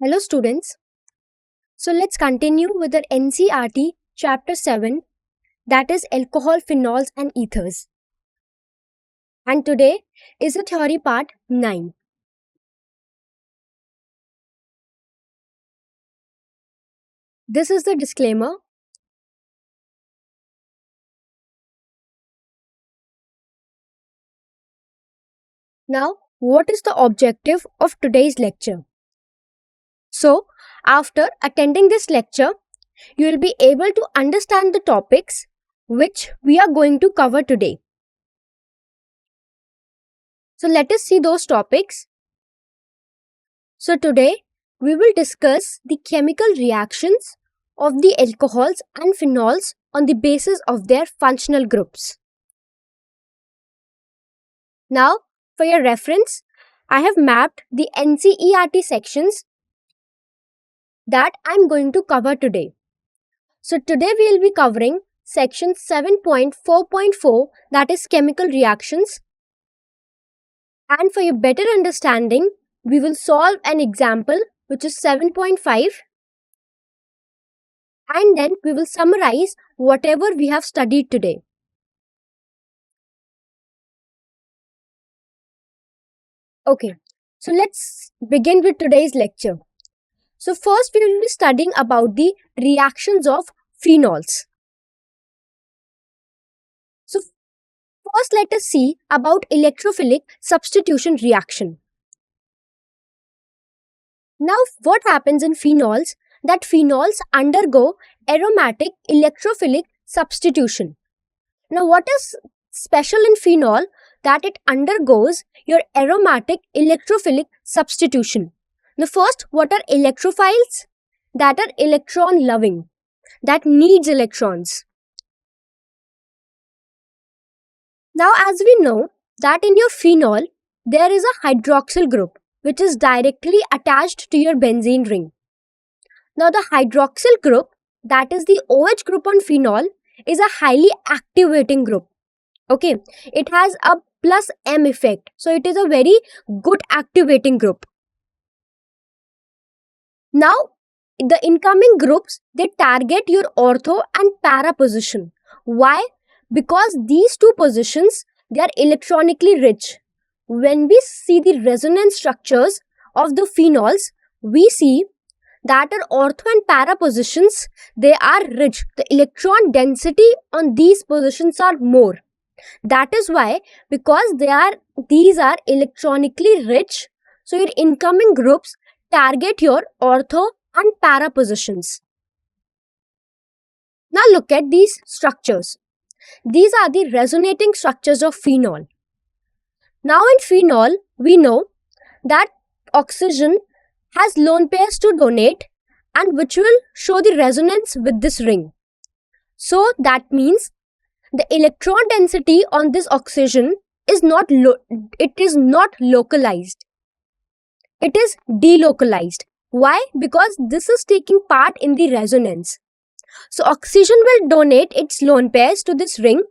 Hello students. So let's continue with the NCERT chapter 7, that is alcohol, phenols and ethers. And today is the theory part 9. This is the disclaimer. Now, what is the objective of today's lecture? So, after attending this lecture, you will be able to understand the topics which we are going to cover today. So, let us see those topics. So, today we will discuss the chemical reactions of the alcohols and phenols on the basis of their functional groups. Now, for your reference, I have mapped the NCERT sections that I am going to cover today. So, today we will be covering section 7.4.4, that is chemical reactions. And for your better understanding, we will solve an example which is 7.5, and then we will summarize whatever we have studied today. Okay, so let's begin with today's lecture. So first we will be studying about the reactions of phenols. So first let us see about electrophilic substitution reaction. Now what happens in phenols? That phenols undergo aromatic electrophilic substitution. Now what is special in phenol? That it undergoes your aromatic electrophilic substitution. Now first, what are electrophiles? That are electron loving, that needs electrons. Now as we know that in your phenol, there is a hydroxyl group which is directly attached to your benzene ring. Now the hydroxyl group, that is the OH group on phenol, is a highly activating group. Okay, it has a plus M effect. So it is a very good activating group. Now the incoming groups, they target your ortho and para position. Why? Because these two positions, they are electronically rich. When we see the resonance structures of the phenols, we see that our ortho and para positions, they are rich. The electron density on these positions are more. That is why, because these are electronically rich, so your incoming groups target your ortho and para positions. Now look at these structures. These are the resonating structures of phenol. Now in phenol, we know that oxygen has lone pairs to donate, and which will show the resonance with this ring. So that means the electron density on this oxygen is not localized. It is delocalized. Why? Because this is taking part in the resonance. So oxygen will donate its lone pairs to this ring,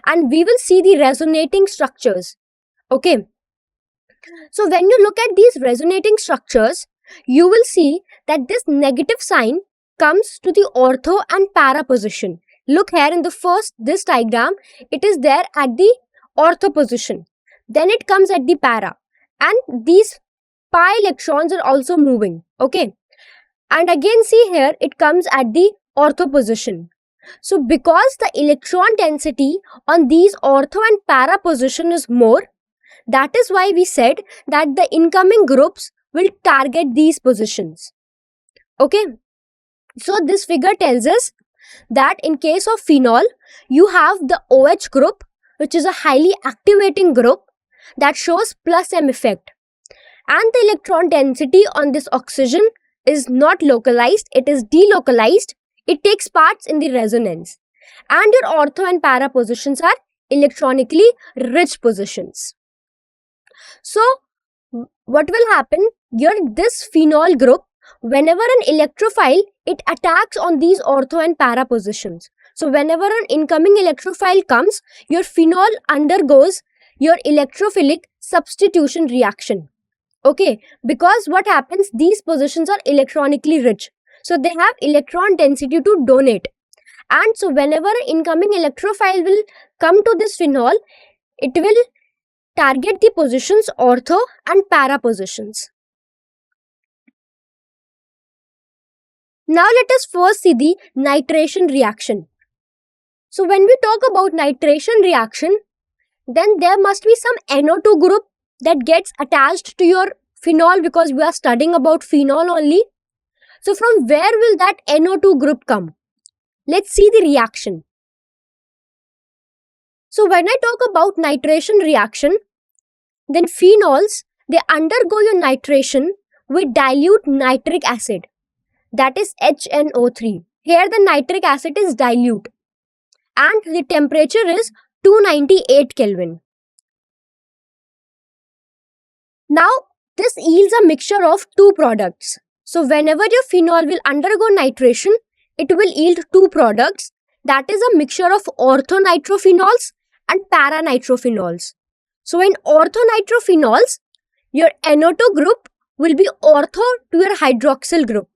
and we will see the resonating structures. Okay. So when you look at these resonating structures, you will see that this negative sign comes to the ortho and para position. Look here in this diagram, it is there at the ortho position. Then it comes at the para, and these pi electrons are also moving. Okay. And again see here, it comes at the ortho position. So because the electron density on these ortho and para position is more, that is why we said that the incoming groups will target these positions. Okay. So this figure tells us that in case of phenol, you have the OH group, which is a highly activating group that shows plus M effect. And the electron density on this oxygen is not localized, it is delocalized. It takes parts in the resonance. And your ortho and para positions are electronically rich positions. So what will happen? This phenol group, whenever an electrophile, it attacks on these ortho and para positions. So whenever an incoming electrophile comes, your phenol undergoes your electrophilic substitution reaction. Okay, because what happens, these positions are electronically rich. So they have electron density to donate. And so whenever an incoming electrophile will come to this phenol, it will target the positions ortho and para positions. Now let us first see the nitration reaction. So when we talk about nitration reaction, then there must be some NO2 group that gets attached to your phenol, because we are studying about phenol only. So from where will that NO2 group come? Let's see the reaction. So when I talk about nitration reaction, then phenols, they undergo your nitration with dilute nitric acid, that is HNO3. Here the nitric acid is dilute and the temperature is 298 Kelvin. Now this yields a mixture of two products. So whenever your phenol will undergo nitration, it will yield two products, that is a mixture of orthonitrophenols and paranitrophenols. So in orthonitrophenols, your NO2 group will be ortho to your hydroxyl group.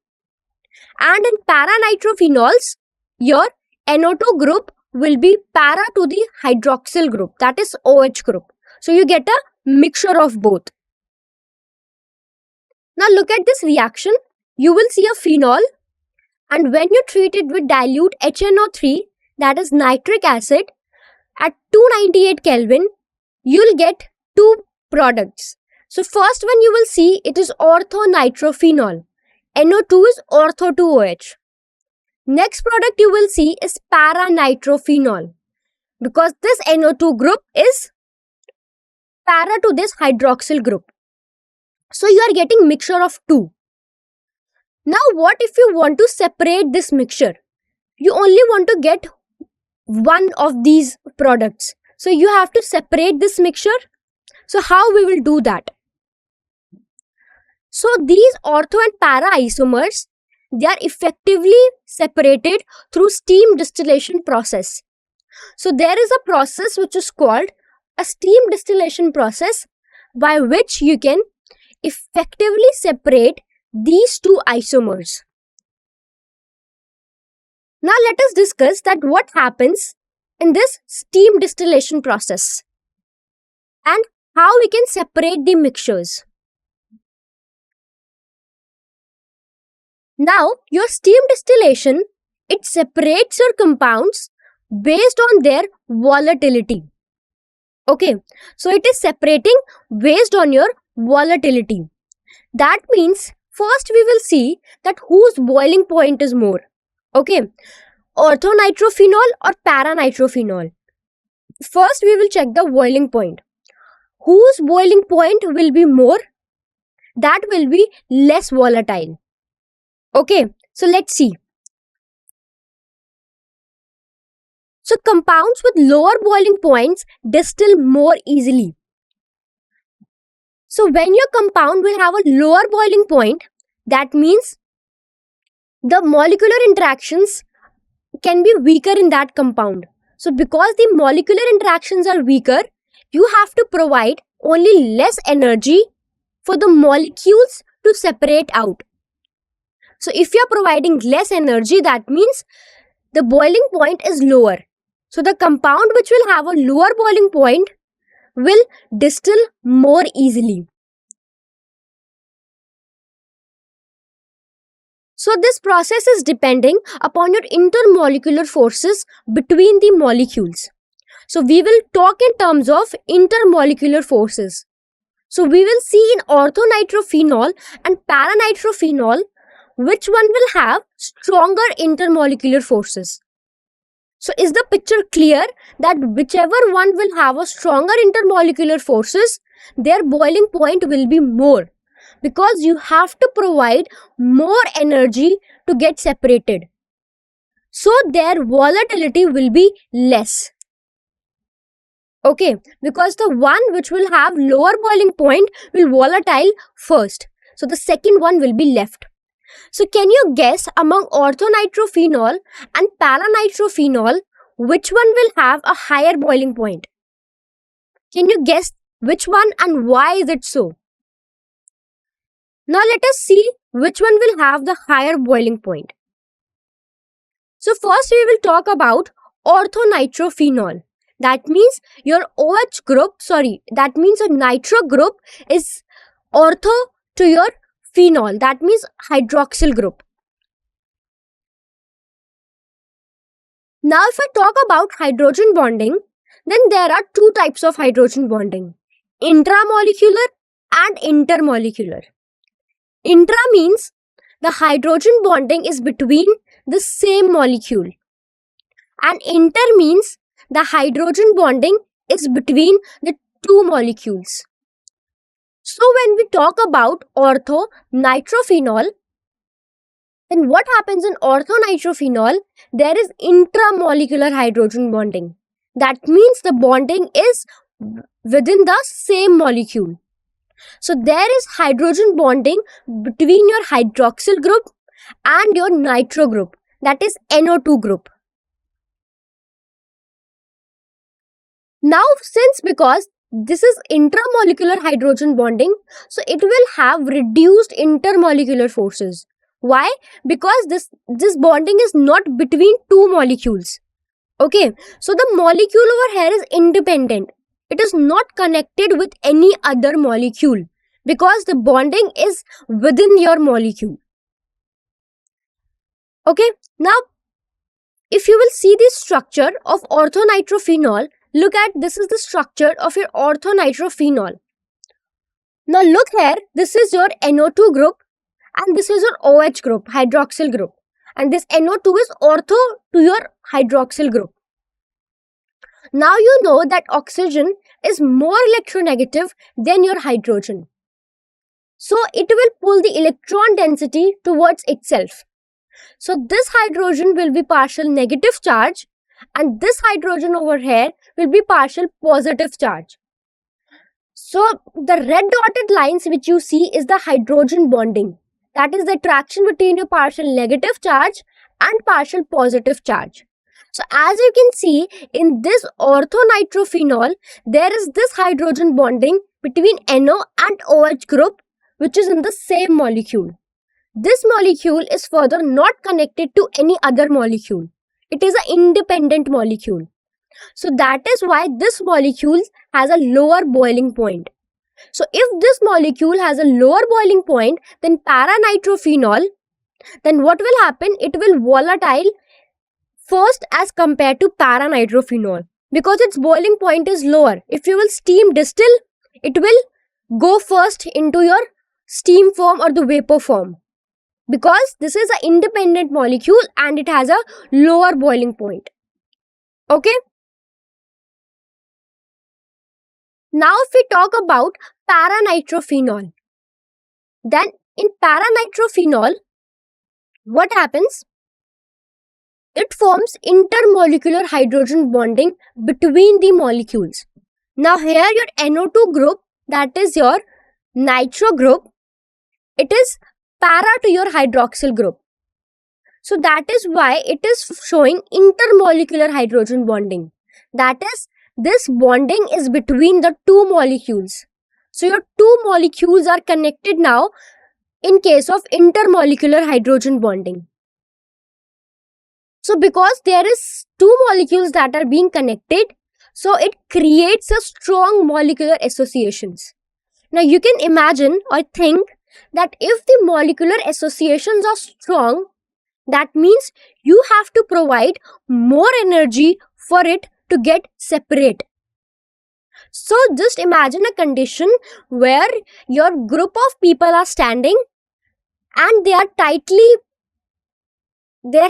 And in paranitrophenols, your NO2 group will be para to the hydroxyl group, that is OH group. So you get a mixture of both. Now look at this reaction. You will see a phenol, and when you treat it with dilute HNO3, that is nitric acid, at 298 Kelvin, you'll get two products. So first one you will see, it is orthonitrophenol. NO2 is ortho to OH. Next product you will see is paranitrophenol, because this NO2 group is para to this hydroxyl group. So you are getting mixture of two. Now what if you want to separate this mixture? You only want to get one of these products. So you have to separate this mixture. So how we will do that? So these ortho and para isomers, they are effectively separated through steam distillation process. So there is a process which is called a steam distillation process, by which you can effectively separate these two isomers. Now let us discuss that what happens in this steam distillation process and how we can separate the mixtures. Now your steam distillation, it separates your compounds based on their volatility. Okay, so it is separating based on your volatility. That means first we will see that whose boiling point is more. Okay, orthonitrophenol or paranitrophenol. First we will check the boiling point. Whose boiling point will be more? That will be less volatile. Okay, so let's see. So compounds with lower boiling points distill more easily. So when your compound will have a lower boiling point, that means the molecular interactions can be weaker in that compound. So because the molecular interactions are weaker, you have to provide only less energy for the molecules to separate out. So if you are providing less energy, that means the boiling point is lower. So the compound which will have a lower boiling point will distill more easily. So this process is depending upon your intermolecular forces between the molecules. So we will talk in terms of intermolecular forces. So we will see in orthonitrophenol and paranitrophenol which one will have stronger intermolecular forces. So is the picture clear that whichever one will have a stronger intermolecular forces, their boiling point will be more, because you have to provide more energy to get separated. So their volatility will be less. Okay, because the one which will have lower boiling point will volatile first. So the second one will be left. So can you guess among orthonitrophenol and paranitrophenol which one will have a higher boiling point? Can you guess which one and why is it so? Now let us see which one will have the higher boiling point. So first we will talk about orthonitrophenol. That means your that means your nitro group is ortho to your phenol. That means hydroxyl group. Now if I talk about hydrogen bonding, then there are two types of hydrogen bonding: intramolecular and intermolecular. Intra means the hydrogen bonding is between the same molecule, and inter means the hydrogen bonding is between the two molecules. So when we talk about orthonitrophenol, then what happens in orthonitrophenol? There is intramolecular hydrogen bonding. That means the bonding is within the same molecule. So there is hydrogen bonding between your hydroxyl group and your nitro group, that is NO2 group. Now because this is intramolecular hydrogen bonding, so it will have reduced intermolecular forces. Why? Because this bonding is not between two molecules. Okay, so the molecule over here is independent. It is not connected with any other molecule because the bonding is within your molecule. Okay, now if you will see the structure of orthonitrophenol, look at this is the structure of your orthonitrophenol. Now look here, this is your NO2 group and this is your OH group, hydroxyl group. And this NO2 is ortho to your hydroxyl group. Now you know that oxygen is more electronegative than your hydrogen. So it will pull the electron density towards itself. So this hydrogen will be partial negative charge and this hydrogen over here will be partial positive charge. So the red dotted lines which you see is the hydrogen bonding. That is the attraction between your partial negative charge and partial positive charge. So as you can see in this orthonitrophenol, there is this hydrogen bonding between NO and OH group which is in the same molecule. This molecule is further not connected to any other molecule. It is an independent molecule. So that is why this molecule has a lower boiling point. So if this molecule has a lower boiling point than paranitrophenol, then what will happen? It will volatile first as compared to paranitrophenol because its boiling point is lower. If you will steam distill, it will go first into your steam form or the vapor form because this is an independent molecule and it has a lower boiling point. Okay. Now if we talk about paranitrophenol, then in paranitrophenol, what happens? It forms intermolecular hydrogen bonding between the molecules. Now here your NO2 group, that is your nitro group, it is para to your hydroxyl group. So that is why it is showing intermolecular hydrogen bonding. That is, this bonding is between the two molecules. So your two molecules are connected now in case of intermolecular hydrogen bonding. So because there is two molecules that are being connected, so it creates a strong molecular associations. Now you can imagine or think that if the molecular associations are strong, that means you have to provide more energy for it to get separate. So just imagine a condition where your group of people are standing and their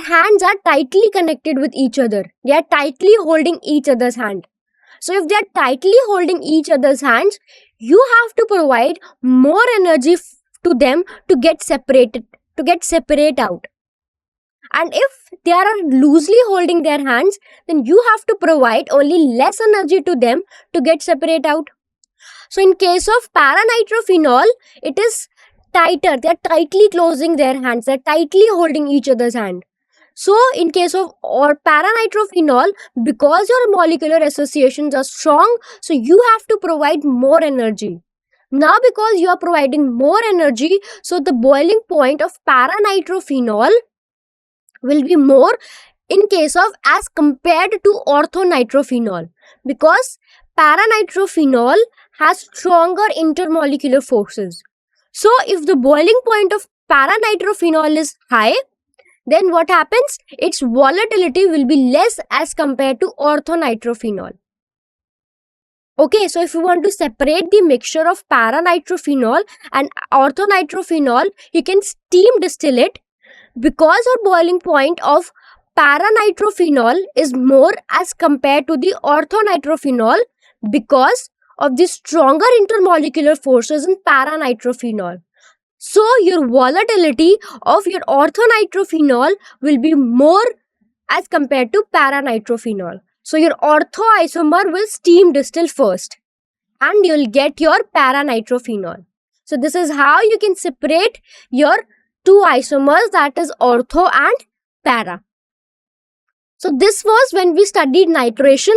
hands are tightly connected with each other. They are tightly holding each other's hand. So if they are tightly holding each other's hands, you have to provide more energy to them to get separated, to get separate out. And if they are loosely holding their hands, then you have to provide only less energy to them to get separate out. So in case of paranitrophenol, it is tighter. They are tightly closing their hands. They are tightly holding each other's hand. So in case of paranitrophenol, because your molecular associations are strong, so you have to provide more energy. Now because you are providing more energy, so the boiling point of para-nitrophenol will be more in case of as compared to orthonitrophenol, because para-nitrophenol has stronger intermolecular forces. So if the boiling point of para-nitrophenol is high, then what happens? Its volatility will be less as compared to orthonitrophenol. Okay, so if you want to separate the mixture of para-nitrophenol and orthonitrophenol, you can steam distill it, because our boiling point of para-nitrophenol is more as compared to the orthonitrophenol because of the stronger intermolecular forces in para-nitrophenol. So your volatility of your orthonitrophenol will be more as compared to para-nitrophenol. So your ortho isomer will steam distill first and you'll get your para-nitrophenol. So this is how you can separate your two isomers, that is ortho and para. So this was when we studied nitration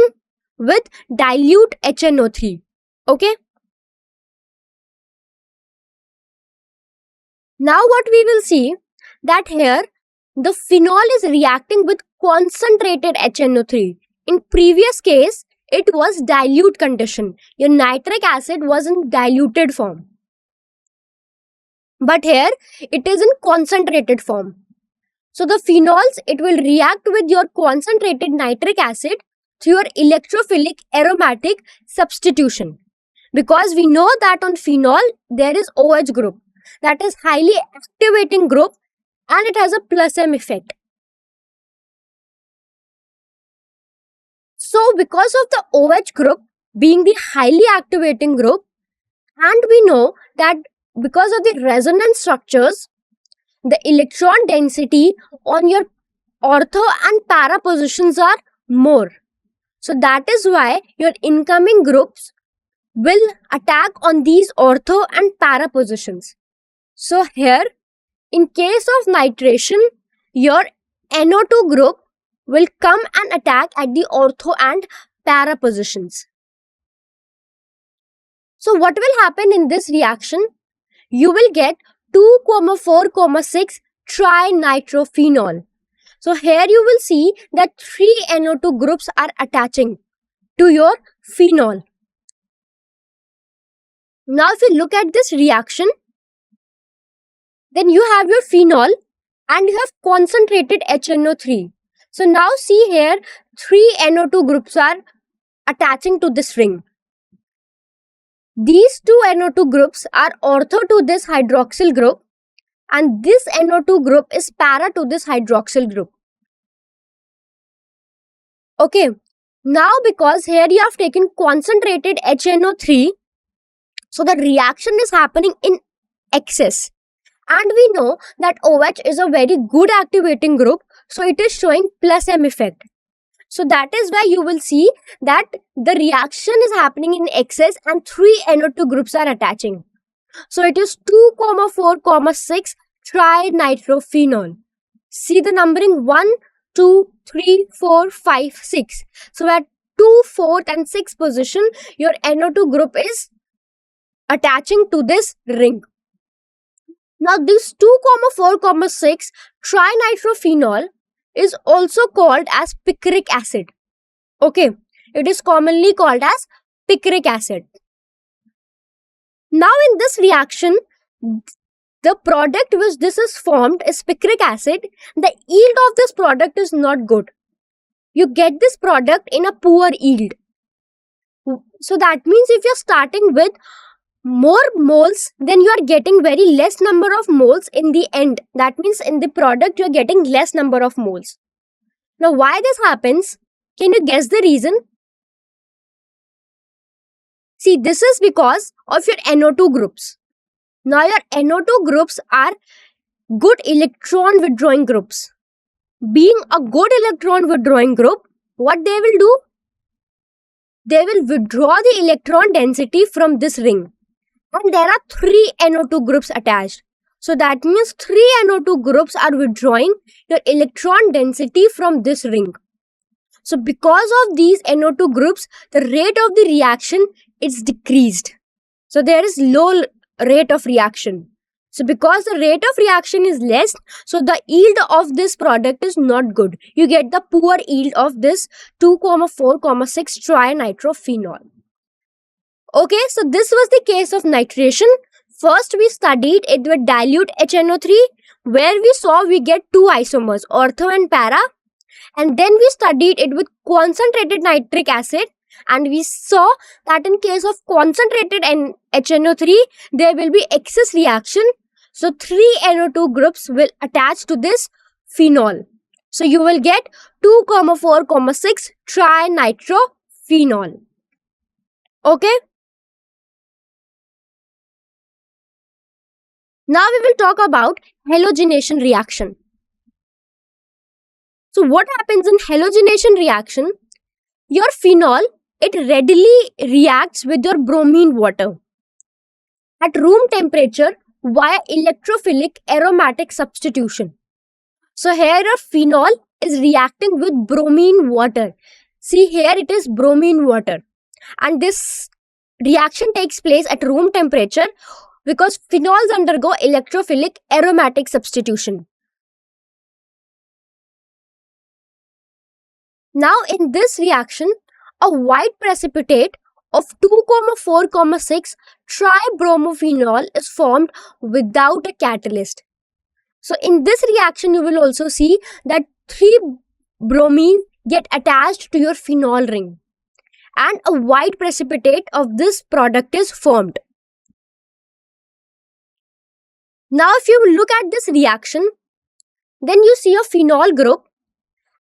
with dilute HNO3. Okay. Now what we will see, that here the phenol is reacting with concentrated HNO3. In previous case, it was dilute condition. Your nitric acid was in diluted form. But here it is in concentrated form. So the phenols, it will react with your concentrated nitric acid through your electrophilic aromatic substitution. Because we know that on phenol there is OH group, that is highly activating group, and it has a plus M effect. So because of the OH group being the highly activating group, and we know that because of the resonance structures, the electron density on your ortho and para positions are more. So that is why your incoming groups will attack on these ortho and para positions. So here, in case of nitration, your NO2 group will come and attack at the ortho and para positions. So what will happen in this reaction? You will get 2,4,6 trinitrophenol. So here you will see that 3 NO2 groups are attaching to your phenol. Now if you look at this reaction, then you have your phenol and you have concentrated HNO3. So now see here, 3 NO2 groups are attaching to this ring. These 2 NO2 groups are ortho to this hydroxyl group, and this NO2 group is para to this hydroxyl group. Okay, now because here you have taken concentrated HNO3, so the reaction is happening in excess. And we know that OH is a very good activating group, so it is showing plus M effect. So that is why you will see that the reaction is happening in excess and 3 NO2 groups are attaching. So it is 2,4,6 trinitrophenol. See the numbering 1, 2, 3, 4, 5, 6. So at 2, 4 and 6 position, your NO2 group is attaching to this ring. Now this 2,4,6 trinitrophenol is also called as picric acid. Okay, it is commonly called as picric acid. Now in this reaction, the product which this is formed is picric acid. The yield of this product is not good. You get this product in a poor yield. So that means if you're starting with more moles, then you are getting very less number of moles in the end. That means in the product you are getting less number of moles. Now why this happens? Can you guess the reason? See, this is because of your NO2 groups. Now your NO2 groups are good electron withdrawing groups. Being a good electron withdrawing group, what they will do? They will withdraw the electron density from this ring. And there are 3 NO2 groups attached. So that means 3 NO2 groups are withdrawing your electron density from this ring. So because of these NO2 groups, the rate of the reaction is decreased. So there is low rate of reaction. So because the rate of reaction is less, so the yield of this product is not good. You get the poor yield of this 2,4,6 trinitrophenol. Okay, so this was the case of nitration. First we studied it with dilute HNO3, where we saw we get two isomers, ortho and para. And then we studied it with concentrated nitric acid, and we saw that in case of concentrated HNO3, there will be excess reaction. So 3 NO2 groups will attach to this phenol. So you will get 2,4,6 trinitrophenol. Okay. Now we will talk about halogenation reaction. So what happens in halogenation reaction? Your phenol, it readily reacts with your bromine water at room temperature via electrophilic aromatic substitution. So here your phenol is reacting with bromine water. See here it is bromine water, and this reaction takes place at room temperature because phenols undergo electrophilic aromatic substitution. Now in this reaction, a white precipitate of 2,4,6 tribromophenol is formed without a catalyst. So in this reaction, you will also see that 3 bromine get attached to your phenol ring, and a white precipitate of this product is formed. Now if you look at this reaction, then you see a phenol group,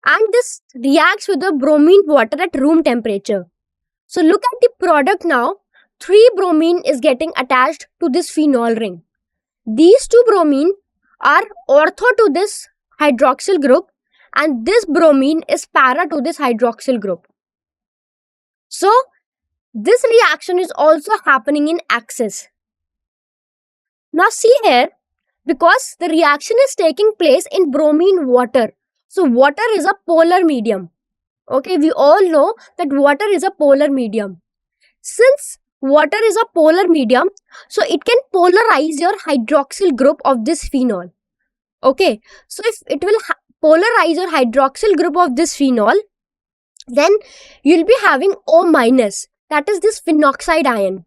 and this reacts with the bromine water at room temperature. So look at the product now. 3 bromine is getting attached to this phenol ring. These 2 bromine are ortho to this hydroxyl group, and this bromine is para to this hydroxyl group. So this reaction is also happening in axis. Now see here, because the reaction is taking place in bromine water. So water is a polar medium. Okay, we all know that water is a polar medium. Since water is a polar medium, so it can polarize your hydroxyl group of this phenol. Okay, so if it will polarize your hydroxyl group of this phenol, then you'll be having O minus, that is this phenoxide ion.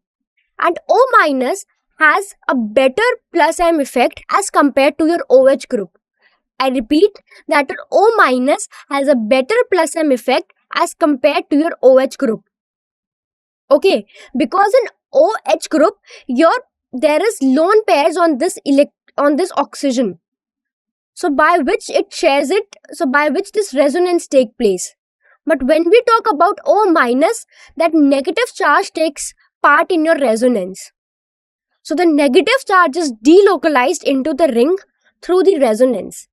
And O minus has a better plus M effect as compared to your OH group. I repeat that your O minus has a better plus M effect as compared to your OH group. Okay, because in OH group, there is lone pairs on this oxygen. So by which this resonance take place. But when we talk about O minus, that negative charge takes part in your resonance. So the negative charge is delocalized into the ring through the resonance,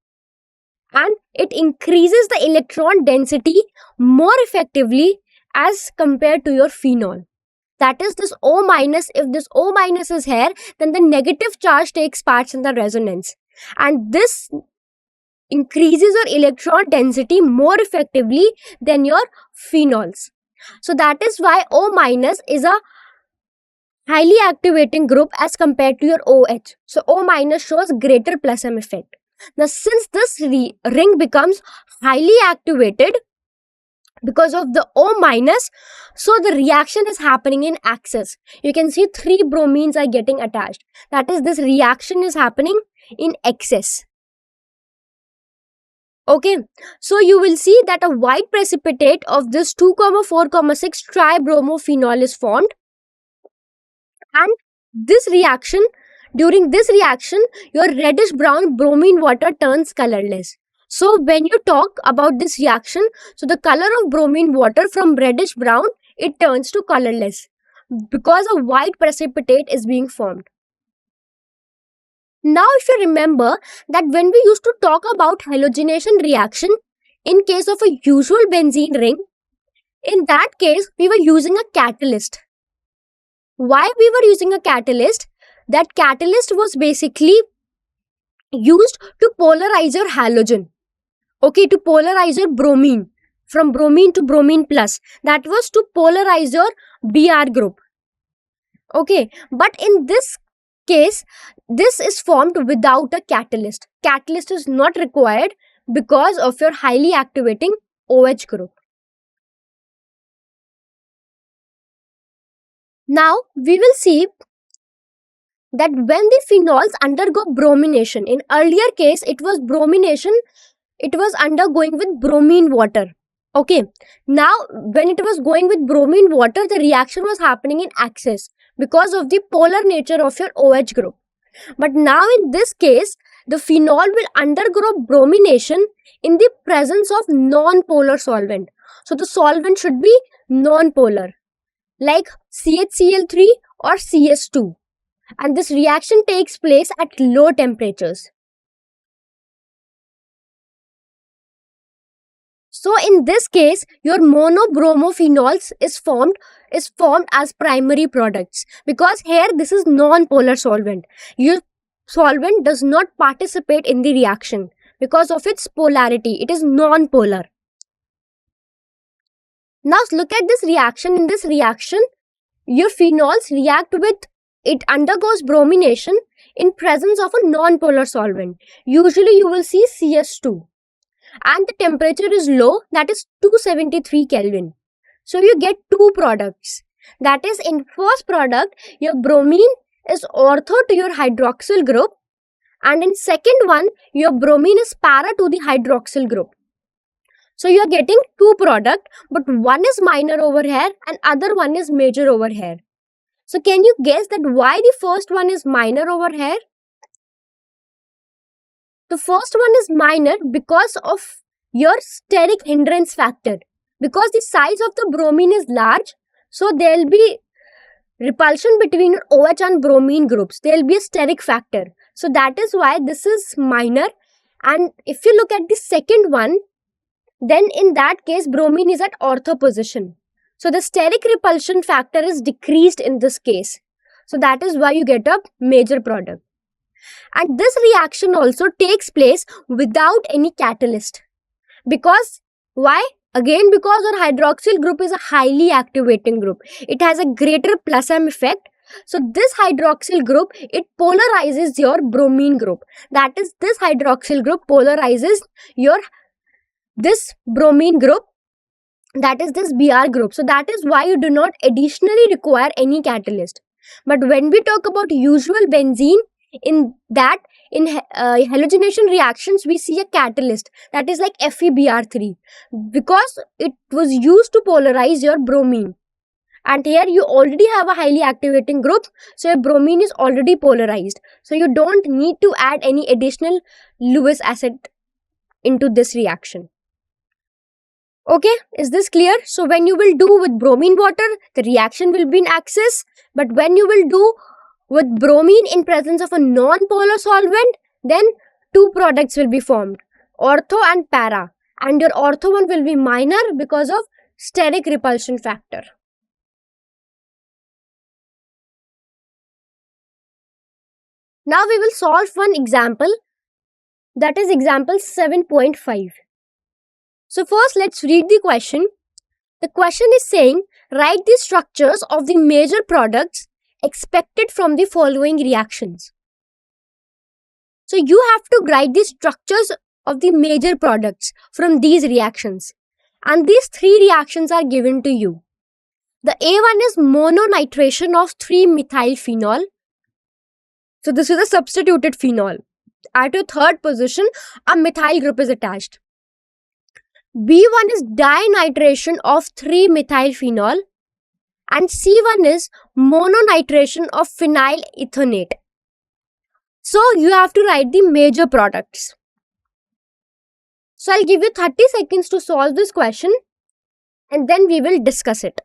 and it increases the electron density more effectively as compared to your phenol. That is this O minus. If this O minus is here, then the negative charge takes part in the resonance, and this increases your electron density more effectively than your phenols. So that is why O minus is a highly activating group as compared to your OH. So O minus shows greater plus M effect. Now since this ring becomes highly activated because of the O minus, so the reaction is happening in axis. You can see 3 bromines are getting attached. That is, this reaction is happening in excess. Okay, so you will see that a white precipitate of this 2,4,6 tribromophenol is formed, and during this reaction, your reddish brown bromine water turns colorless. So when you talk about this reaction, so the color of bromine water from reddish brown, it turns to colorless because a white precipitate is being formed. Now if you remember that when we used to talk about halogenation reaction in case of a usual benzene ring, in that case we were using a catalyst. Why we were using a catalyst? That catalyst was basically used to polarize your halogen. Okay, to polarize your bromine from bromine to bromine plus. That was to polarize your Br group. Okay, but in this case, this is formed without a catalyst. Catalyst is not required because of your highly activating OH group. Now we will see that when the phenols undergo bromination, in earlier case it was bromination, it was undergoing with bromine water. Okay, now when it was going with bromine water, the reaction was happening in excess because of the polar nature of your OH group. But now in this case, the phenol will undergo bromination in the presence of non-polar solvent. So the solvent should be non-polar, like CHCl3 or CS2. And this reaction takes place at low temperatures. So in this case, your monobromophenols is formed as primary products, because here this is non-polar solvent. Your solvent does not participate in the reaction because of its polarity. It is non-polar. Now look at this reaction. In this reaction, your phenols react with, it undergoes bromination in presence of a non-polar solvent. Usually you will see CS2, and the temperature is low, that is 273 Kelvin. So you get two products. That is, in first product, your bromine is ortho to your hydroxyl group, and in second one, your bromine is para to the hydroxyl group. So you are getting two product, but one is minor over here and other one is major over here. So can you guess that why the first one is minor over here? The first one is minor because of your steric hindrance factor. Because the size of the bromine is large, so there will be repulsion between OH and bromine groups. There will be a steric factor. So that is why this is minor. And if you look at the second one, then in that case bromine is at ortho position. So the steric repulsion factor is decreased in this case. So that is why you get a major product. And this reaction also takes place without any catalyst. Because why? Again, because our hydroxyl group is a highly activating group. It has a greater plus M effect. So this hydroxyl group, it polarizes your bromine group. That is, this hydroxyl group polarizes your this bromine group, that is this Br group. So that is why you do not additionally require any catalyst. But when we talk about usual benzene, in that, in halogenation reactions, we see a catalyst, that is like FeBr3, because it was used to polarize your bromine. And here you already have a highly activating group, so your bromine is already polarized. So you don't need to add any additional Lewis acid into this reaction. Okay, is this clear? So when you will do with bromine water, the reaction will be in excess. But when you will do with bromine in presence of a non-polar solvent, then two products will be formed, ortho and para. And your ortho one will be minor because of steric repulsion factor. Now we will solve one example, that is example 7.5. So first let's read the question. The question is saying, write the structures of the major products expected from the following reactions. So you have to write the structures of the major products from these reactions. And these three reactions are given to you. The A1 is mononitration of 3-methyl phenol. So this is a substituted phenol. At your third position, a methyl group is attached. B1 is dinitration of 3-methyl phenol. And C1 is mononitration of phenyl ethonate. So you have to write the major products. So I'll give you 30 seconds to solve this question, and then we will discuss it.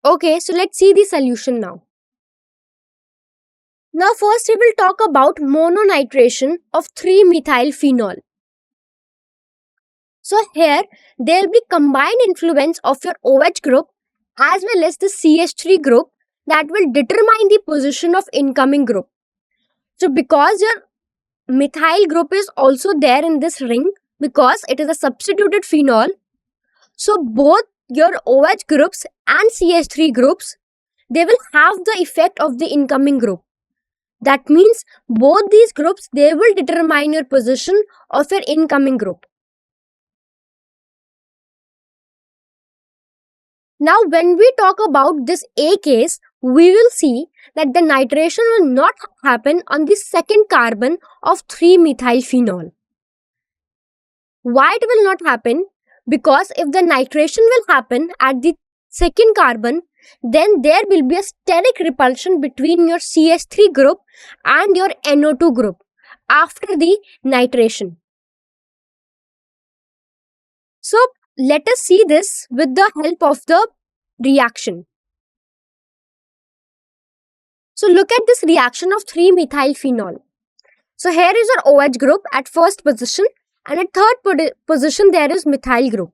Okay, so let's see the solution now. Now first we will talk about mononitration of 3-methylphenol. So here there will be combined influence of your OH group as well as the CH3 group that will determine the position of incoming group. So because your methyl group is also there in this ring, because it is a substituted phenol, so both your OH groups and CH3 groups, they will have the effect of the incoming group. That means both these groups, they will determine your position of your incoming group. Now when we talk about this A case, we will see that the nitration will not happen on the second carbon of 3-methylphenol. Why it will not happen? Because if the nitration will happen at the second carbon, then there will be a steric repulsion between your CH3 group and your NO2 group after the nitration. So let us see this with the help of the reaction. So look at this reaction of 3-methylphenol. So here is our OH group at first position, and at third position there is methyl group.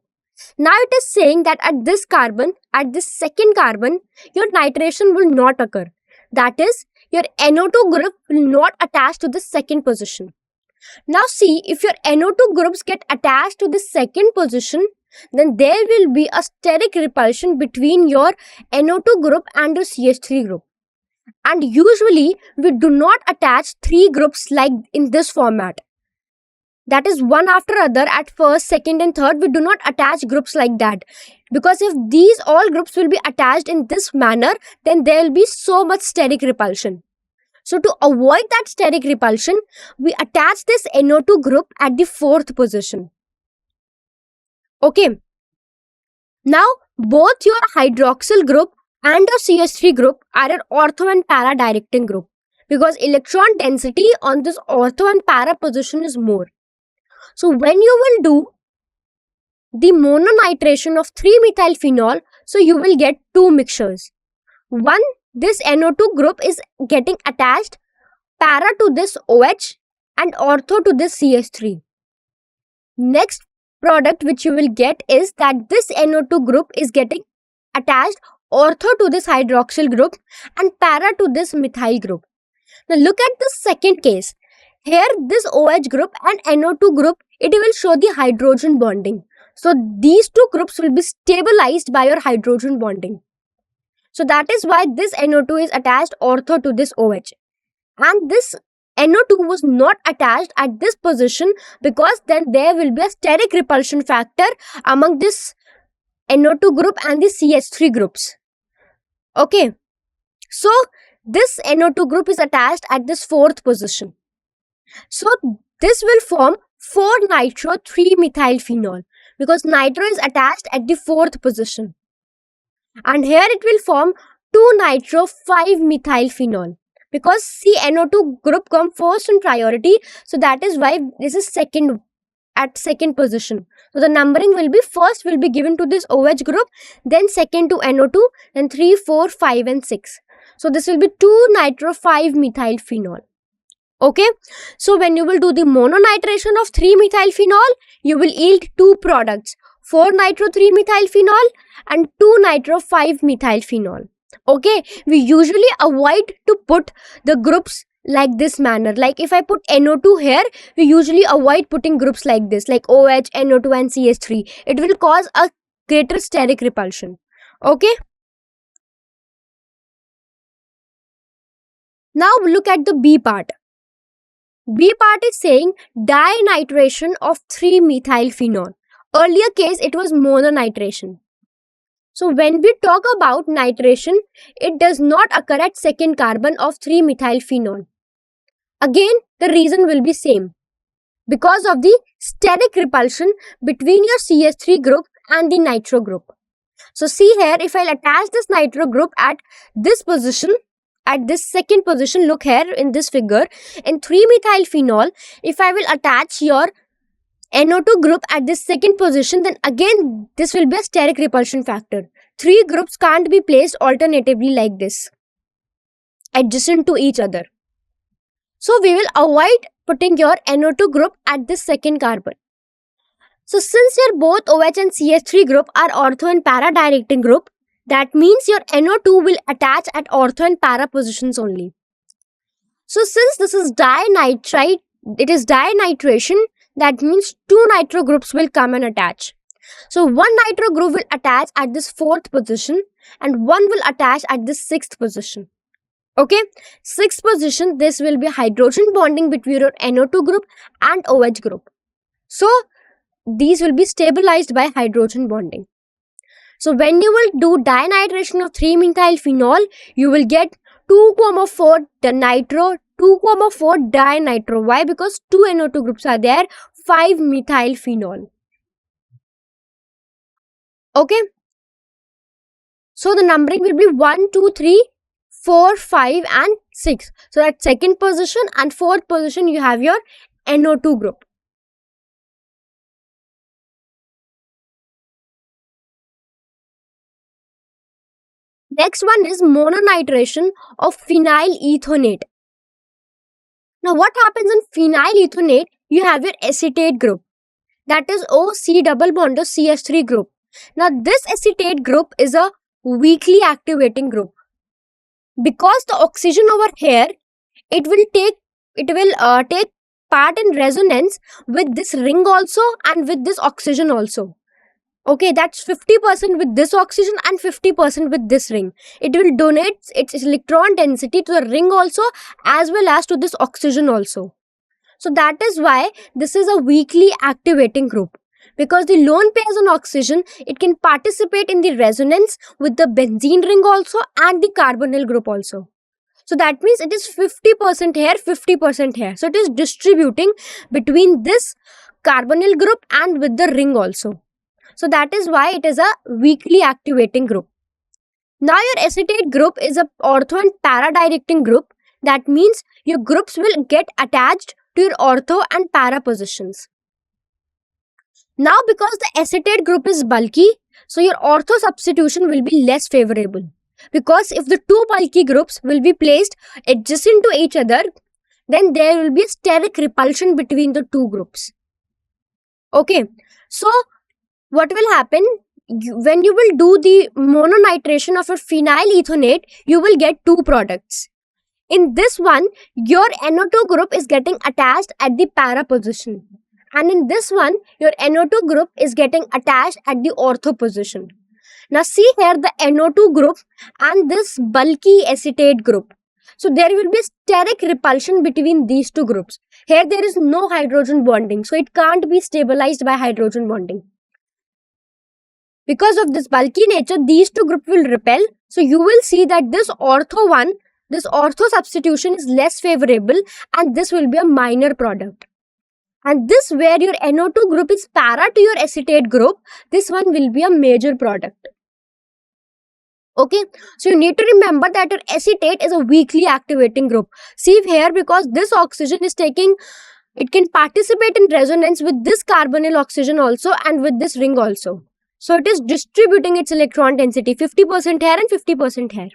Now it is saying that at this carbon, at this second carbon, your nitration will not occur. That is, your NO2 group will not attach to the second position. Now see, if your NO2 groups get attached to the second position, then there will be a steric repulsion between your NO2 group and your CH3 group. And usually, we do not attach 3 groups like in this format. That is one after other at first, second and third. We do not attach groups like that. Because if these all groups will be attached in this manner, then there will be so much steric repulsion. So to avoid that steric repulsion, we attach this NO2 group at the fourth position. Okay. Now, both your hydroxyl group and your CH3 group are an ortho and para directing group, because electron density on this ortho and para position is more. So when you will do the mononitration of 3-methylphenol, so you will get two mixtures. One, this NO2 group is getting attached para to this OH and ortho to this CH3. Next product which you will get is that this NO2 group is getting attached ortho to this hydroxyl group and para to this methyl group. Now look at the second case. Here this OH group and NO2 group, it will show the hydrogen bonding. So these two groups will be stabilized by your hydrogen bonding. So that is why this NO2 is attached ortho to this OH. And this NO2 was not attached at this position, because then there will be a steric repulsion factor among this NO2 group and the CH3 groups. Okay. So this NO2 group is attached at this fourth position. So this will form 4-nitro-3-methylphenol, because nitro is attached at the fourth position. And here it will form 2-nitro-5-methylphenol, because CNO2 group come first in priority. So that is why this is second position. So the numbering will be first will be given to this OH group, then second to NO2, then 3, 4, 5 and 6. So this will be 2-nitro-5-methylphenol. Okay, so when you will do the mononitration of 3-methylphenol, you will yield two products, 4-nitro-3-methylphenol and 2-nitro-5-methylphenol. Okay, we usually avoid to put the groups like this manner. Like if I put NO2 here, we usually avoid putting groups like this, like OH, NO2 and CH3. It will cause a greater steric repulsion. Okay. Now look at the B part. B part is saying dinitration of 3-methylphenol. Earlier case, it was mononitration. So when we talk about nitration, it does not occur at second carbon of 3-methylphenol. Again, the reason will be same. Because of the steric repulsion between your CH3 group and the nitro group. So see here, if I'll attach this nitro group at this position, at this second position, look here in this figure, in 3-methylphenol, if I will attach your NO2 group at this second position, then again this will be a steric repulsion factor. three groups can't be placed alternatively like this, adjacent to each other. So we will avoid putting your NO2 group at this second carbon. So since your both OH and CH3 group are ortho and para directing group, that means your NO2 will attach at ortho and para positions only. So since this is dinitride, it is dinitration, that means two nitro groups will come and attach. So one nitro group will attach at this fourth position and one will attach at this sixth position. Okay, sixth position, this will be hydrogen bonding between your NO2 group and OH group. So these will be stabilized by hydrogen bonding. So when you will do dinitration of 3-methyl phenol, you will get 2,4 nitro, 2,4 dinitro. Why? Because two NO2 groups are there, 5-methyl phenol. Okay. So the numbering will be 1, 2, 3, 4, 5 and 6. So at second position and fourth position you have your NO2 group. Next one is mononitration of phenyl ethonate. Now what happens in phenyl ethonate? You have your acetate group, that is OC double bond or CH3 group. Now this acetate group is a weakly activating group. Because the oxygen over here, it will take part in resonance with this ring also and with this oxygen also. Okay, that's 50% with this oxygen and 50% with this ring. It will donate its electron density to the ring also as well as to this oxygen also. So that is why this is a weakly activating group. Because the lone pairs on oxygen, it can participate in the resonance with the benzene ring also and the carbonyl group also. So that means it is 50% here, 50% here. So it is distributing between this carbonyl group and with the ring also. So that is why it is a weakly activating group. Now your acetate group is a ortho and para directing group. That means your groups will get attached to your ortho and para positions. Now because the acetate group is bulky, so your ortho substitution will be less favorable. Because if the two bulky groups will be placed adjacent to each other, then there will be a steric repulsion between the two groups. Okay, so what will happen? When you will do the mononitration of a phenyl ethonate, you will get two products. In this one, your NO2 group is getting attached at the para position. And in this one, your NO2 group is getting attached at the ortho position. Now see here the NO2 group and this bulky acetate group. So there will be steric repulsion between these two groups. Here there is no hydrogen bonding, so it can't be stabilized by hydrogen bonding. Because of this bulky nature, these two groups will repel. So you will see that this ortho substitution is less favorable and this will be a minor product. And this where your NO2 group is para to your acetate group, this one will be a major product. Okay, so you need to remember that your acetate is a weakly activating group. See here, because this oxygen is taking, it can participate in resonance with this carbonyl oxygen also and with this ring also. So it is distributing its electron density 50% here and 50% here.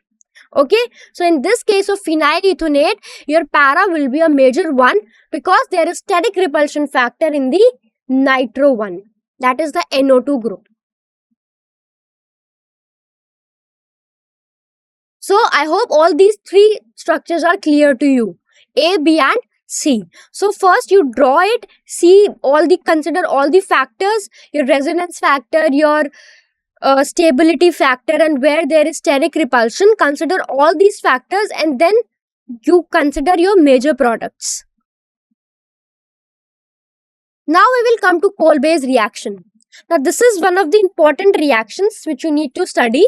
Okay, so in this case of phenyl ethonate, your para will be a major one because there is steric repulsion factor in the nitro one, that is the NO2 group. So I hope all these three structures are clear to you, A, B and C. So first you draw it, consider all the factors, your resonance factor, your stability factor, and where there is steric repulsion. Consider all these factors and then you consider your major products. Now we will come to Kolbe's reaction. Now this is one of the important reactions which you need to study.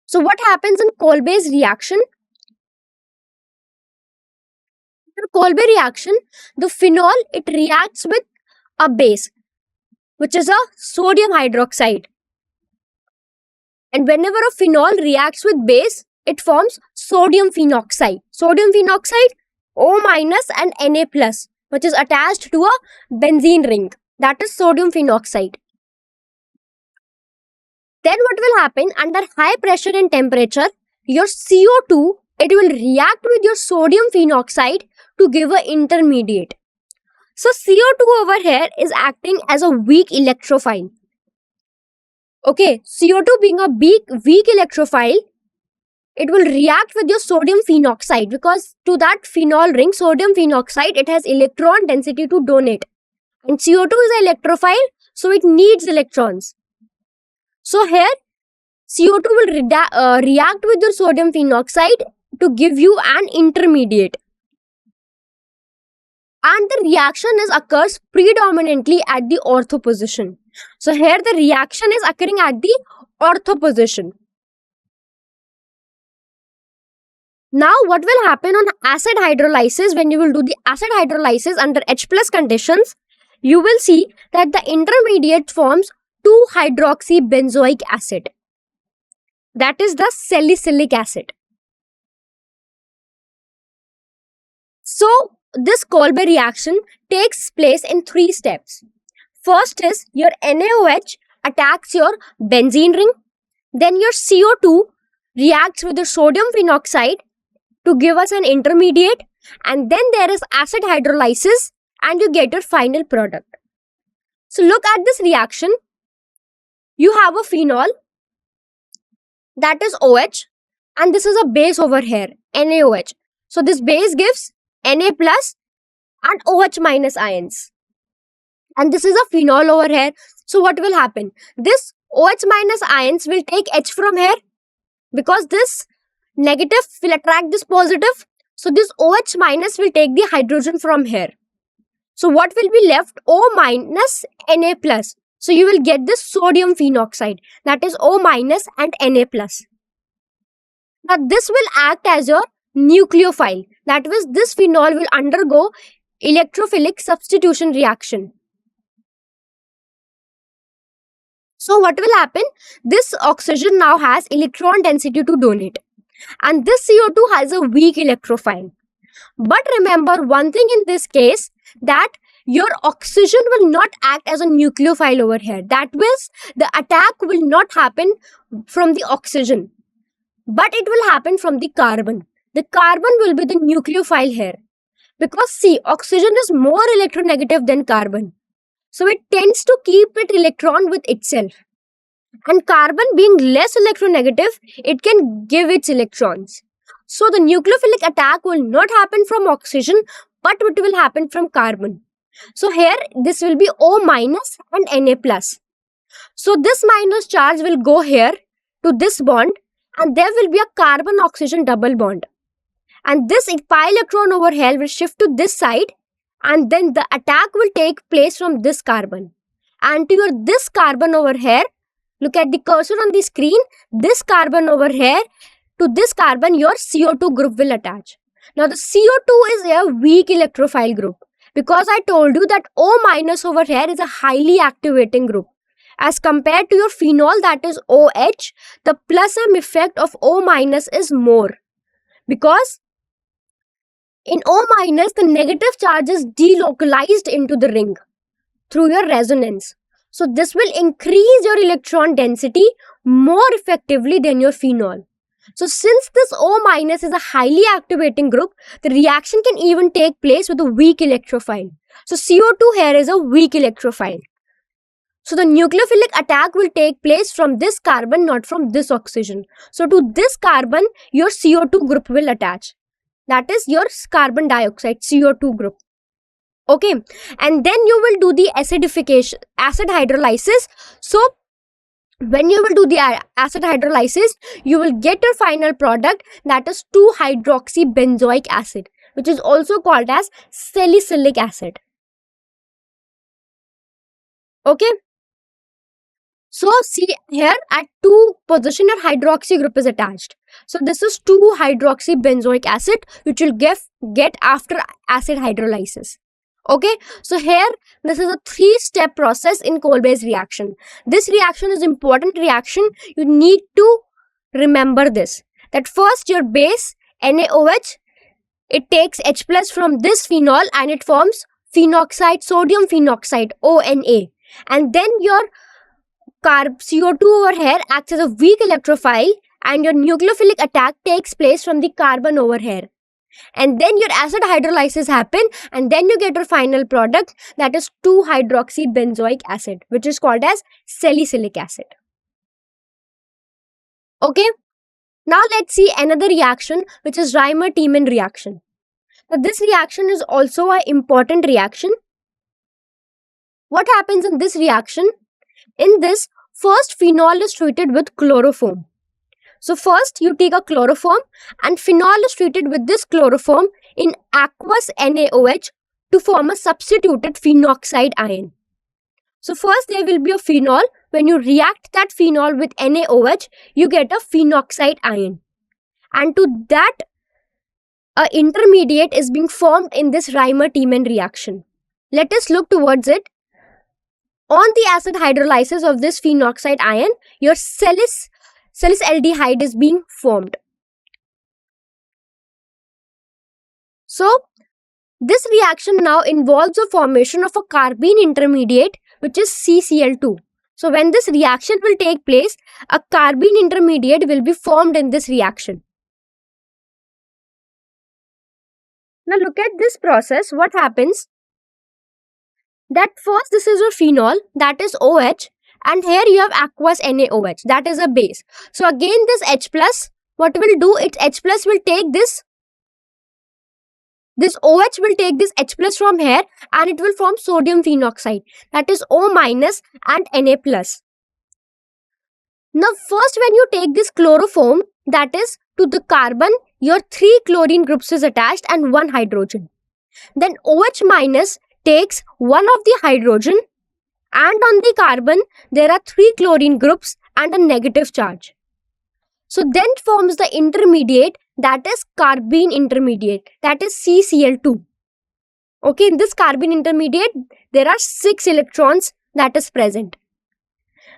So what happens in Kolbe's reaction? In Kolbe reaction, the phenol, it reacts with a base, which is a sodium hydroxide. And whenever a phenol reacts with base, it forms sodium phenoxide. Sodium phenoxide, O minus and Na plus, which is attached to a benzene ring. That is sodium phenoxide. Then what will happen under high pressure and temperature, your CO2, it will react with your sodium phenoxide to give an intermediate. So CO2 over here is acting as a weak electrophile. Okay, CO2 being a weak electrophile, it will react with your sodium phenoxide because to that phenol ring, sodium phenoxide, it has electron density to donate. And CO2 is an electrophile, so it needs electrons. So here, CO2 will react with your sodium phenoxide to give you an intermediate. And the reaction occurs predominantly at the ortho position. So here the reaction is occurring at the ortho position. Now what will happen on acid hydrolysis? When you will do the acid hydrolysis under H plus conditions, you will see that the intermediate forms 2-hydroxybenzoic acid. That is the salicylic acid. So this Kolbe reaction takes place in 3 steps. First is your NaOH attacks your benzene ring. Then your CO2 reacts with the sodium phenoxide to give us an intermediate. And then there is acid hydrolysis and you get your final product. So look at this reaction. You have a phenol, that is OH, and this is a base over here, NaOH. So this base gives Na plus and OH minus ions. And this is a phenol over here. So what will happen? This OH minus ions will take H from here because this negative will attract this positive. So this OH minus will take the hydrogen from here. So what will be left? O minus Na plus. So you will get this sodium phenoxide, that is O minus and Na plus. Now this will act as your nucleophile. That means this phenol will undergo electrophilic substitution reaction. So what will happen? This oxygen now has electron density to donate. And this CO2 has a weak electrophile. But remember one thing in this case, that your oxygen will not act as a nucleophile over here. That means the attack will not happen from the oxygen, but it will happen from the carbon. The carbon will be the nucleophile here. Because see, oxygen is more electronegative than carbon. So it tends to keep its electron with itself. And carbon being less electronegative, it can give its electrons. So the nucleophilic attack will not happen from oxygen, but it will happen from carbon. So here this will be O minus and Na plus. So this minus charge will go here to this bond and there will be a carbon oxygen double bond. And this pi electron over here will shift to this side and then the attack will take place from this carbon. And to your this carbon over here, look at the cursor on the screen, this carbon over here, to this carbon your CO2 group will attach. Now the CO2 is a weak electrophile group because I told you that O minus over here is a highly activating group. As compared to your phenol, that is OH, the plus M effect of O minus is more. Because in O minus, the negative charge is delocalized into the ring through your resonance. So this will increase your electron density more effectively than your phenol. So since this O minus is a highly activating group, the reaction can even take place with a weak electrophile. So CO2 here is a weak electrophile. So the nucleophilic attack will take place from this carbon, not from this oxygen. So to this carbon, your CO2 group will attach. That is your carbon dioxide, CO2 group. Okay, and then you will do the acidification, acid hydrolysis. So when you will do the acid hydrolysis, you will get your final product, that is 2-hydroxybenzoic acid, which is also called as salicylic acid. Okay. So see here at 2 position your hydroxy group is attached. So this is 2-hydroxybenzoic acid which will get after acid hydrolysis. Okay, so here this is a 3-step process in Kolbe's reaction. This reaction is important reaction. You need to remember this. That first your base NaOH, it takes H plus from this phenol and it forms phenoxide, sodium phenoxide, ONA. And then your CO2 over here acts as a weak electrophile and your nucleophilic attack takes place from the carbon over here. And then your acid hydrolysis happen and then you get your final product, that is 2-hydroxybenzoic acid, which is called as salicylic acid. Okay, now let's see another reaction, which is Reimer-Tiemann reaction. Now this reaction is also an important reaction. What happens in this reaction? In this, first phenol is treated with chloroform. So first you take a chloroform and phenol is treated with this chloroform in aqueous NaOH to form a substituted phenoxide ion. So first there will be a phenol. When you react that phenol with NaOH, you get a phenoxide ion. And to that, an intermediate is being formed in this Reimer-Tiemann reaction. Let us look towards it. On the acid hydrolysis of this phenoxide ion, your salicylaldehyde is being formed. So, this reaction now involves the formation of a carbene intermediate, which is CCl2. So, when this reaction will take place, a carbene intermediate will be formed in this reaction. Now, look at this process. What happens? That first, this is your phenol, that is OH, and here you have aqueous NaOH, that is a base. So again this H plus, what will do, its H plus will take this OH will take this H plus from here and it will form sodium phenoxide, that is O minus and Na plus. Now first when you take this chloroform, that is to the carbon, your 3 chlorine groups is attached and 1 hydrogen. Then OH minus takes one of the hydrogen and on the carbon there are 3 chlorine groups and a negative charge. So then forms the intermediate, that is carbene intermediate, that is CCl2. Okay, in this carbene intermediate there are 6 electrons that is present.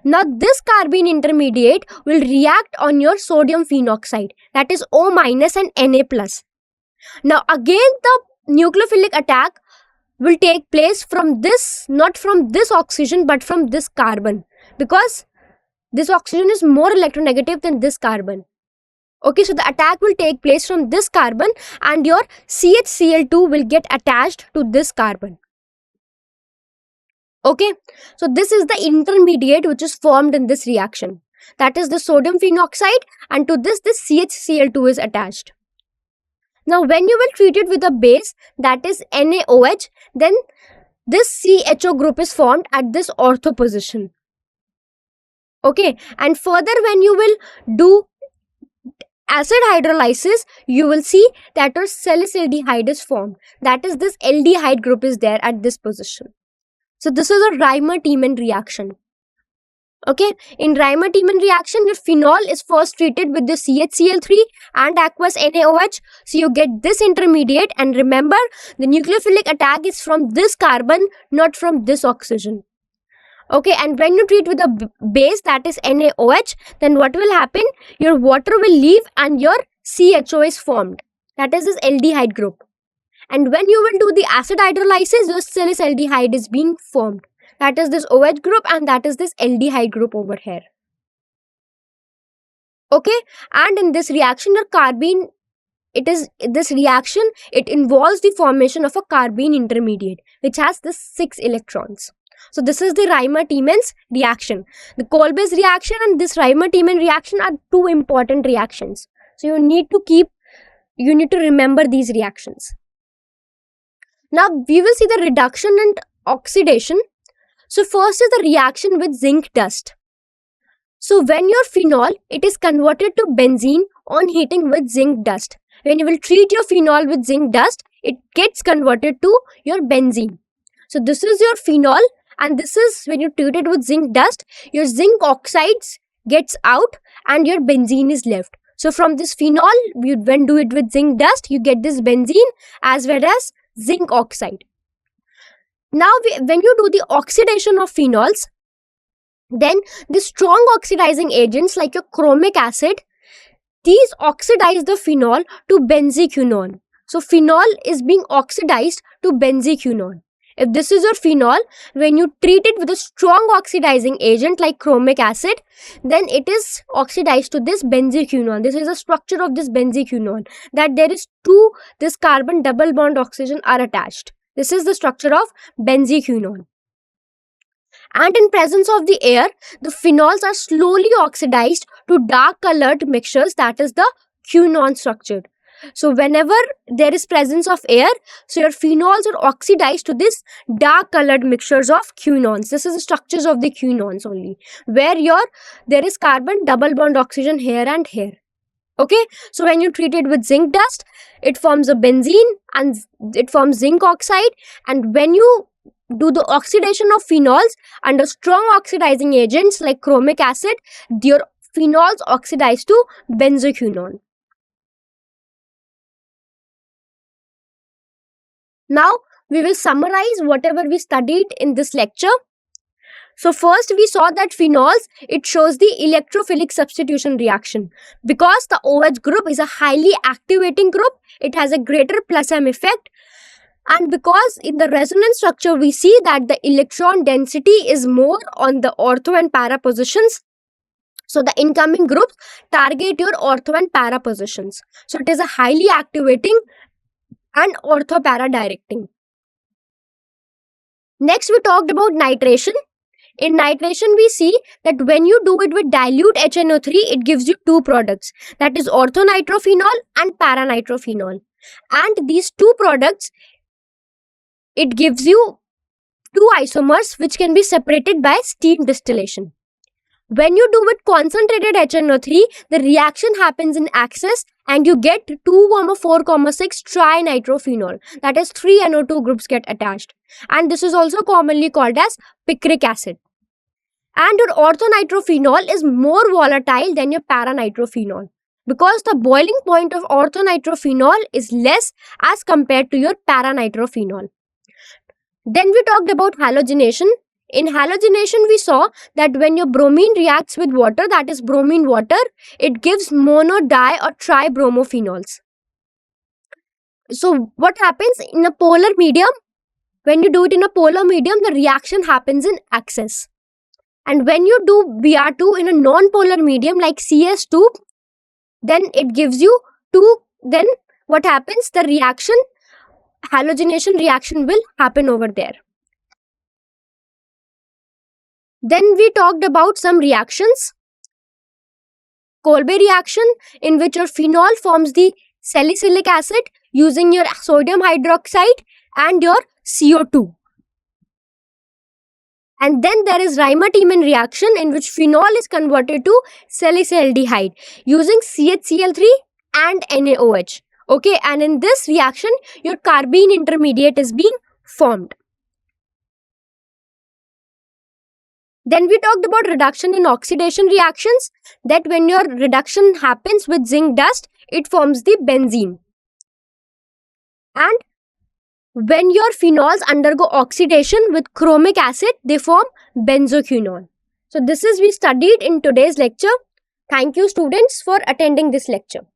Now this carbene intermediate will react on your sodium phenoxide, that is O minus and Na plus. Now again the nucleophilic attack will take place from this, not from this oxygen but from this carbon, because this oxygen is more electronegative than this carbon. Okay, so the attack will take place from this carbon and your CHCl2 will get attached to this carbon. Okay, so this is the intermediate which is formed in this reaction, that is the sodium phenoxide, and to this CHCl2 is attached. Now when you will treat it with a base, that is NaOH, then this CHO group is formed at this ortho position. Okay, and further when you will do acid hydrolysis, you will see that your salicylaldehyde is formed, that is this aldehyde group is there at this position. So this is a Reimer-Tiemann reaction. Okay, in Reimer-Tiemann reaction, your phenol is first treated with the CHCl3 and aqueous NaOH. So you get this intermediate, and remember the nucleophilic attack is from this carbon, not from this oxygen. Okay, and when you treat with a base, that is NaOH, then what will happen? Your water will leave and your CHO is formed. That is this aldehyde group. And when you will do the acid hydrolysis, your salicylaldehyde is being formed. That is this OH group and that is this aldehyde group over here. Okay, and in this reaction, your carbene, it involves the formation of a carbene intermediate, which has the 6 electrons. So this is the Reimer-Tiemann's reaction. The Kolbe's reaction and this Reimer-Tiemann reaction are 2 important reactions. So you need to remember these reactions. Now we will see the reduction and oxidation. So first is the reaction with zinc dust. So when your phenol, it is converted to benzene on heating with zinc dust. When you will treat your phenol with zinc dust, it gets converted to your benzene. So this is your phenol, and this is when you treat it with zinc dust, your zinc oxides gets out and your benzene is left. So from this phenol, when do it with zinc dust, you get this benzene as well as zinc oxide. Now when you do the oxidation of phenols, then the strong oxidizing agents like your chromic acid, these oxidize the phenol to benzequinone. So phenol is being oxidized to benzequinone. If this is your phenol, when you treat it with a strong oxidizing agent like chromic acid, then it is oxidized to this benzoquinone. This is the structure of this benzoquinone, that there is this carbon double bond oxygen are attached. This is the structure of benzoquinone. And in presence of the air, the phenols are slowly oxidized to dark colored mixtures, that is the quinone structure. So whenever there is presence of air, so your phenols are oxidized to this dark colored mixtures of quinones. This is the structures of the quinones only, where there is carbon double bond oxygen here and here. Okay, so when you treat it with zinc dust, it forms a benzene and it forms zinc oxide. And when you do the oxidation of phenols under strong oxidizing agents like chromic acid, your phenols oxidize to benzoquinone. Now we will summarize whatever we studied in this lecture. So first we saw that phenols, it shows the electrophilic substitution reaction. Because the OH group is a highly activating group, it has a greater plus M effect. And because in the resonance structure we see that the electron density is more on the ortho and para positions. So the incoming groups target your ortho and para positions. So it is a highly activating and ortho para directing. Next we talked about nitration. In nitration we see that when you do it with dilute HNO3, it gives you two products, that is orthonitrophenol and paranitrophenol. And these two products, it gives you two isomers which can be separated by steam distillation. When you do with concentrated HNO3, the reaction happens in excess and you get 2,4,6 trinitrophenol. That is 3 NO2 groups get attached. And this is also commonly called as picric acid. And your orthonitrophenol is more volatile than your paranitrophenol, because the boiling point of orthonitrophenol is less as compared to your paranitrophenol. Then we talked about halogenation. In halogenation, we saw that when your bromine reacts with water, that is bromine water, it gives mono, di or tribromophenols. So what happens in a polar medium? When you do it in a polar medium, the reaction happens in excess. And when you do Br2 in a non-polar medium like CS2, then it gives you 2. Then what happens? The reaction, halogenation reaction will happen over there. Then we talked about some reactions. Kolbe reaction, in which your phenol forms the salicylic acid using your sodium hydroxide and your CO2. And then there is Reimer-Tiemann reaction, in which phenol is converted to salicylaldehyde using CHCl3 and NaOH. Okay, and in this reaction, your carbene intermediate is being formed. Then we talked about reduction in oxidation reactions, that when your reduction happens with zinc dust, it forms the benzene. And when your phenols undergo oxidation with chromic acid, they form benzoquinone. So this is we studied in today's lecture. Thank you students for attending this lecture.